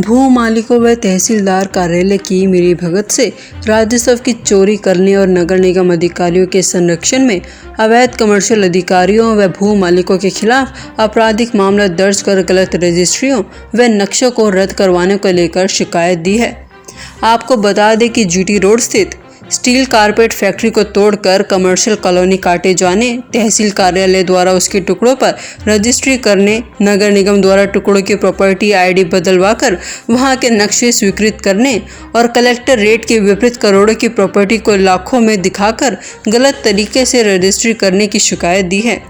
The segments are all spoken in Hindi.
भू मालिकों व तहसीलदार कार्यालय की मिलीभगत से राजस्व की चोरी करने और नगर निगम अधिकारियों के संरक्षण में अवैध कमर्शियल अधिकारियों व भू मालिकों के खिलाफ आपराधिक मामला दर्ज कर गलत रजिस्ट्रियों व नक्शों को रद्द करवाने को लेकर शिकायत दी है। आपको बता दें कि जीटी रोड स्थित स्टील कारपेट फैक्ट्री को तोड़कर कमर्शियल कॉलोनी काटे जाने, तहसील कार्यालय द्वारा उसके टुकड़ों पर रजिस्ट्री करने, नगर निगम द्वारा टुकड़ों की प्रॉपर्टी आईडी बदलवाकर वहां के नक्शे स्वीकृत करने और कलेक्टर रेट के विपरीत करोड़ों की प्रॉपर्टी को लाखों में दिखाकर गलत तरीके से रजिस्ट्री करने की शिकायत दी है।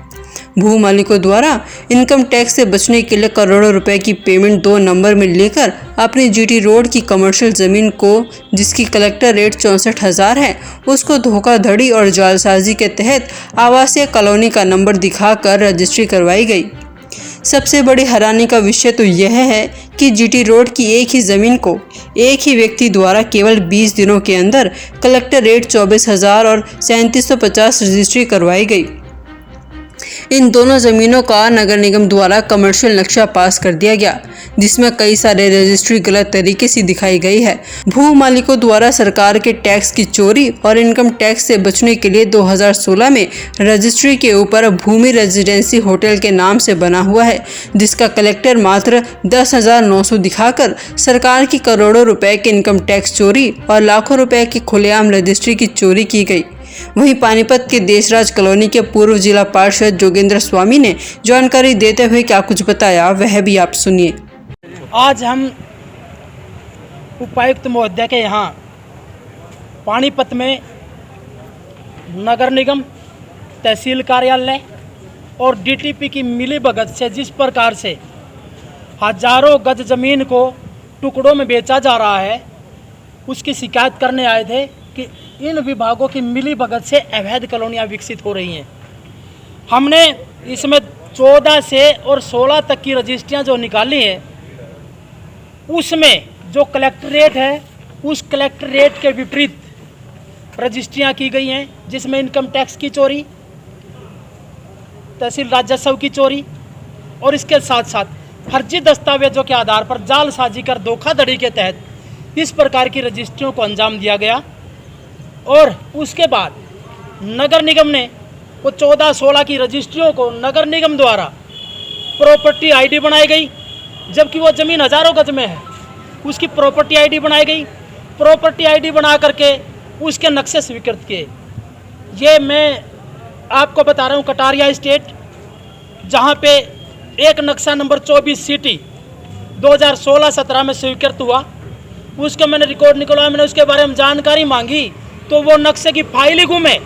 भू मालिकों द्वारा इनकम टैक्स से बचने के लिए करोड़ों रुपए की पेमेंट 2 नंबर में लेकर अपनी जीटी रोड की कमर्शियल ज़मीन को, जिसकी कलेक्टर रेट 64,000 है, उसको धोखाधड़ी और जालसाजी के तहत आवासीय कॉलोनी का नंबर दिखाकर रजिस्ट्री करवाई गई। सबसे बड़ी हैरानी का विषय तो यह है कि जीटी रोड की एक ही ज़मीन को एक ही व्यक्ति द्वारा केवल 20 दिनों के अंदर कलेक्टर रेट 24,000 और 3750 रजिस्ट्री करवाई गई। इन दोनों ज़मीनों का नगर निगम द्वारा कमर्शियल नक्शा पास कर दिया गया, जिसमें कई सारे रजिस्ट्री गलत तरीके से दिखाई गई है। भू मालिकों द्वारा सरकार के टैक्स की चोरी और इनकम टैक्स से बचने के लिए 2016 में रजिस्ट्री के ऊपर भूमि रेजिडेंसी होटल के नाम से बना हुआ है, जिसका कलेक्टर मात्र 10,900 दिखाकर सरकार की करोड़ों रुपए के इनकम टैक्स चोरी और लाखों रुपए की खुलेआम रजिस्ट्री की चोरी की गई। वहीं पानीपत के देशराज कॉलोनी के पूर्व जिला पार्षद जोगेंद्र स्वामी ने जानकारी देते हुए क्या कुछ बताया, वह भी आप सुनिए। आज हम उपायुक्त महोदय के यहाँ पानीपत में नगर निगम, तहसील कार्यालय और डीटीपी की मिलीभगत से जिस प्रकार से हजारों गज ज़मीन को टुकड़ों में बेचा जा रहा है, उसकी शिकायत करने आए थे कि इन विभागों की मिलीभगत से अवैध कॉलोनियाँ विकसित हो रही हैं। हमने इसमें 14 से और 16 तक की रजिस्ट्रियाँ जो निकाली हैं, उसमें जो कलेक्ट्रेट है उस कलेक्ट्रेट के विपरीत रजिस्ट्रियाँ की गई हैं, जिसमें इनकम टैक्स की चोरी, तहसील राजस्व की चोरी और इसके साथ साथ फर्जी दस्तावेजों के आधार पर जालसाजी कर धोखाधड़ी के तहत इस प्रकार की रजिस्ट्रियों को अंजाम दिया गया। और उसके बाद नगर निगम ने वो 14-16 की रजिस्ट्रियों को नगर निगम द्वारा प्रॉपर्टी आईडी बनाई गई, जबकि वो ज़मीन हजारों गज में है, उसकी प्रॉपर्टी आईडी बनाई गई। प्रॉपर्टी आईडी बना करके उसके नक्शे स्वीकृत किए। ये मैं आपको बता रहा हूँ कटारिया स्टेट, जहाँ पे एक नक्शा नंबर 24 सिटी 2016-17 में स्वीकृत हुआ, उसका मैंने रिकॉर्ड निकलवाया। मैंने उसके बारे में जानकारी मांगी तो वो नक्शे की फाइल ही गुम है।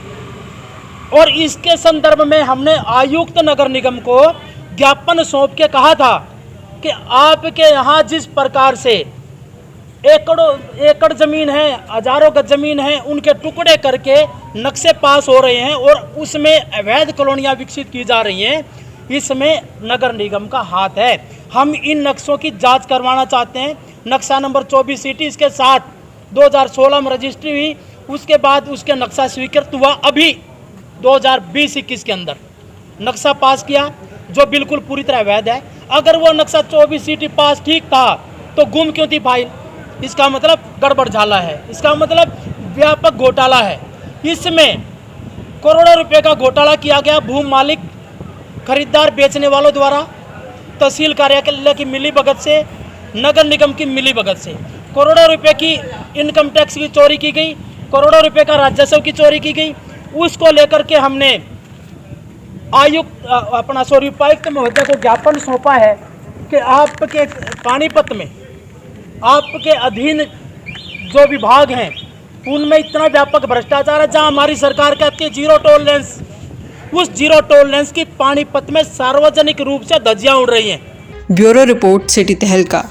और इसके संदर्भ में हमने आयुक्त नगर निगम को ज्ञापन सौंप के कहा था कि आपके यहाँ जिस प्रकार से एकड़ ज़मीन है, हजारों गज ज़मीन है, उनके टुकड़े करके नक्शे पास हो रहे हैं और उसमें अवैध कॉलोनियाँ विकसित की जा रही हैं, इसमें नगर निगम का हाथ है। हम इन नक्शों की जांच करवाना चाहते हैं। नक्शा नंबर 24 सिटी, इसके साथ 2016 में रजिस्ट्री हुई, उसके बाद उसके नक्शा स्वीकृत हुआ। अभी 2020-21 के अंदर नक्शा पास किया जो बिल्कुल पूरी तरह अवैध है। अगर वो नक्शा 24 सिटी पास ठीक था तो गुम क्यों थी फाइल? इसका मतलब गड़बड़ झाला है, इसका मतलब व्यापक घोटाला है। इसमें करोड़ों रुपए का घोटाला किया गया भू मालिक, खरीदार, बेचने वालों द्वारा, तहसील कार्यालय की मिलीभगत से, नगर निगम की मिलीभगत से करोड़ों रुपए की इनकम टैक्स की चोरी की गई, करोड़ों रुपए का राजस्व की चोरी की गई। उसको लेकर के हमने उपायुक्त महोदय को ज्ञापन सौंपा है कि आपके पानीपत में आपके अधीन जो विभाग हैं उनमें इतना व्यापक भ्रष्टाचार है, जहां हमारी सरकार कहती है जीरो टॉलरेंस, उस जीरो टॉलरेंस की पानीपत में सार्वजनिक रूप से धज्जियां उड़ रही हैं। ब्यूरो रिपोर्ट, सिटी तहलका।